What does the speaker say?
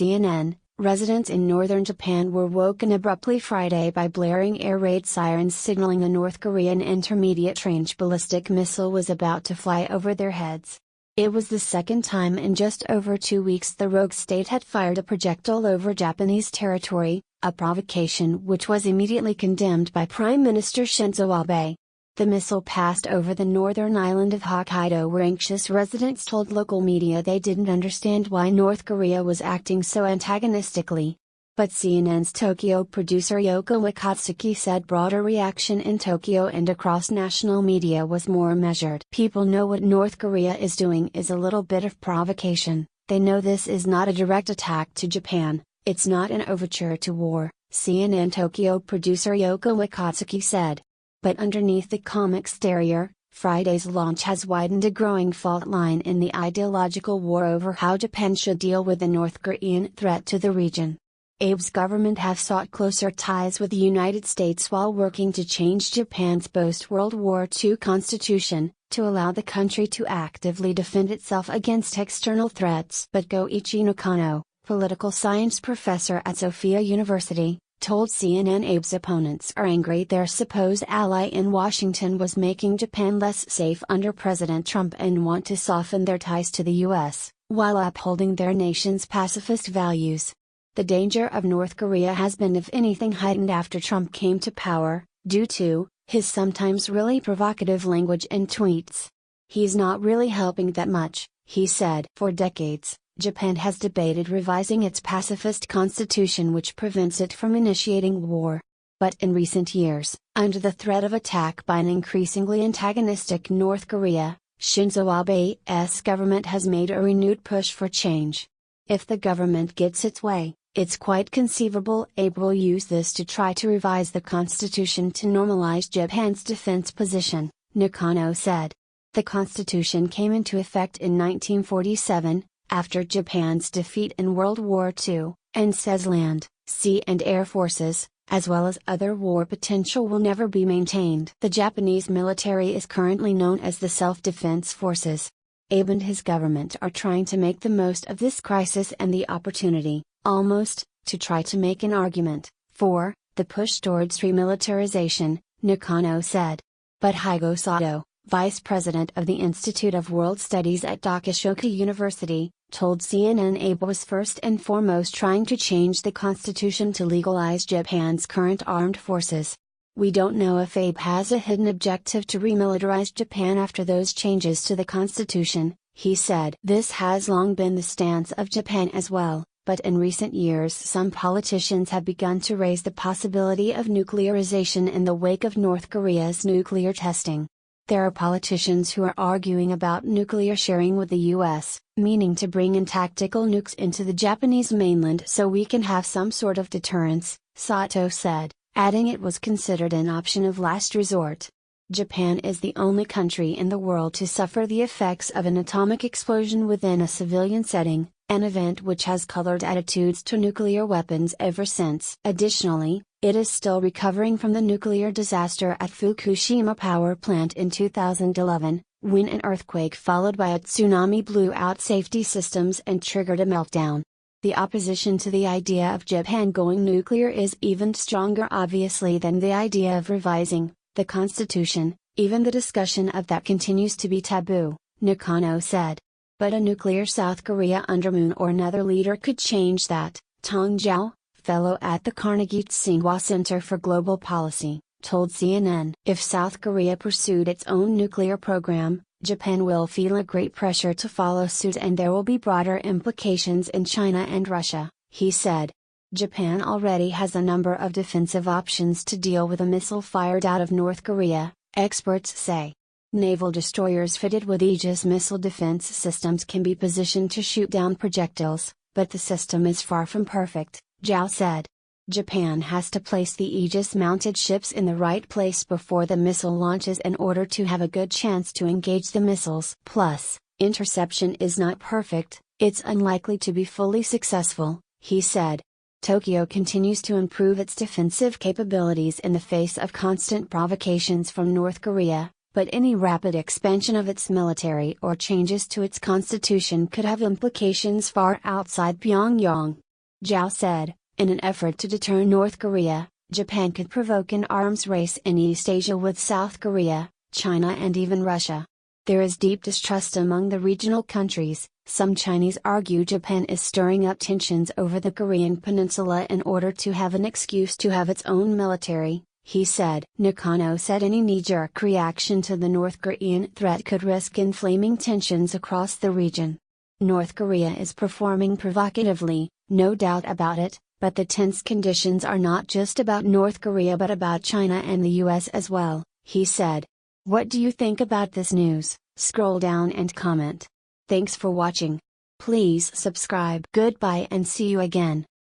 CNN, residents in northern Japan were woken abruptly Friday by blaring air raid sirens signaling a North Korean intermediate-range ballistic missile was about to fly over their heads. It was the second time in just over 2 weeks the rogue state had fired a projectile over Japanese territory, a provocation which was immediately condemned by Prime Minister Shinzo Abe. The missile passed over the northern island of Hokkaido where anxious residents told local media they didn't understand why North Korea was acting so antagonistically. But CNN's Tokyo producer Yoko Wakatsuki said broader reaction in Tokyo and across national media was more measured. People know what North Korea is doing is a little bit of provocation. They know this is not a direct attack to Japan, it's not an overture to war, CNN Tokyo producer Yoko Wakatsuki said. But underneath the calm exterior, Friday's launch has widened a growing fault line in the ideological war over how Japan should deal with the North Korean threat to the region. Abe's government have sought closer ties with the United States while working to change Japan's post-World War II constitution, to allow the country to actively defend itself against external threats. But Goichi Nakano, political science professor at Sophia University, told CNN Abe's opponents are angry their supposed ally in Washington was making Japan less safe under President Trump and want to soften their ties to the US, while upholding their nation's pacifist values. The danger of North Korea has been if anything heightened after Trump came to power, due to his sometimes really provocative language and tweets. He's not really helping that much, he said. For decades, Japan has debated revising its pacifist constitution which prevents it from initiating war. But in recent years, under the threat of attack by an increasingly antagonistic North Korea, Shinzo Abe's government has made a renewed push for change. If the government gets its way, it's quite conceivable Abe will use this to try to revise the constitution to normalize Japan's defense position, Nakano said. The constitution came into effect in 1947, after Japan's defeat in World War II, and says land, sea and air forces, as well as other war potential will never be maintained. The Japanese military is currently known as the Self-Defense Forces. Abe and his government are trying to make the most of this crisis and the opportunity, almost, to try to make an argument for the push towards remilitarization, Nakano said. But Higo Sato, vice president of the Institute of World Studies at Gakushūin University, told CNN Abe was first and foremost trying to change the constitution to legalize Japan's current armed forces. We don't know if Abe has a hidden objective to remilitarize Japan after those changes to the constitution, he said. This has long been the stance of Japan as well, but in recent years some politicians have begun to raise the possibility of nuclearization in the wake of North Korea's nuclear testing. There are politicians who are arguing about nuclear sharing with the US, meaning to bring in tactical nukes into the Japanese mainland so we can have some sort of deterrence, Sato said, adding it was considered an option of last resort. Japan is the only country in the world to suffer the effects of an atomic explosion within a civilian setting, an event which has colored attitudes to nuclear weapons ever since. Additionally, it is still recovering from the nuclear disaster at Fukushima power plant in 2011, when an earthquake followed by a tsunami blew out safety systems and triggered a meltdown. The opposition to the idea of Japan going nuclear is even stronger obviously than the idea of revising the constitution, even the discussion of that continues to be taboo, Nakano said. But a nuclear South Korea under Moon or another leader could change that, Tong Zhao, fellow at the Carnegie Tsinghua Center for Global Policy, told CNN. If South Korea pursued its own nuclear program, Japan will feel a great pressure to follow suit and there will be broader implications in China and Russia, he said. Japan already has a number of defensive options to deal with a missile fired out of North Korea, experts say. Naval destroyers fitted with Aegis missile defense systems can be positioned to shoot down projectiles, but the system is far from perfect, Zhao said. Japan has to place the Aegis-mounted ships in the right place before the missile launches in order to have a good chance to engage the missiles. Plus, interception is not perfect, it's unlikely to be fully successful, he said. Tokyo continues to improve its defensive capabilities in the face of constant provocations from North Korea, but any rapid expansion of its military or changes to its constitution could have implications far outside Pyongyang. Zhao said, in an effort to deter North Korea, Japan could provoke an arms race in East Asia with South Korea, China and even Russia. There is deep distrust among the regional countries. Some Chinese argue Japan is stirring up tensions over the Korean peninsula in order to have an excuse to have its own military, he said. Nakano said any knee-jerk reaction to the North Korean threat could risk inflaming tensions across the region. North Korea is performing provocatively, no doubt about it, but the tense conditions are not just about North Korea but about China and the US as well, he said. What do you think about this news? Scroll down and comment. Thanks for watching. Please subscribe. Goodbye and see you again.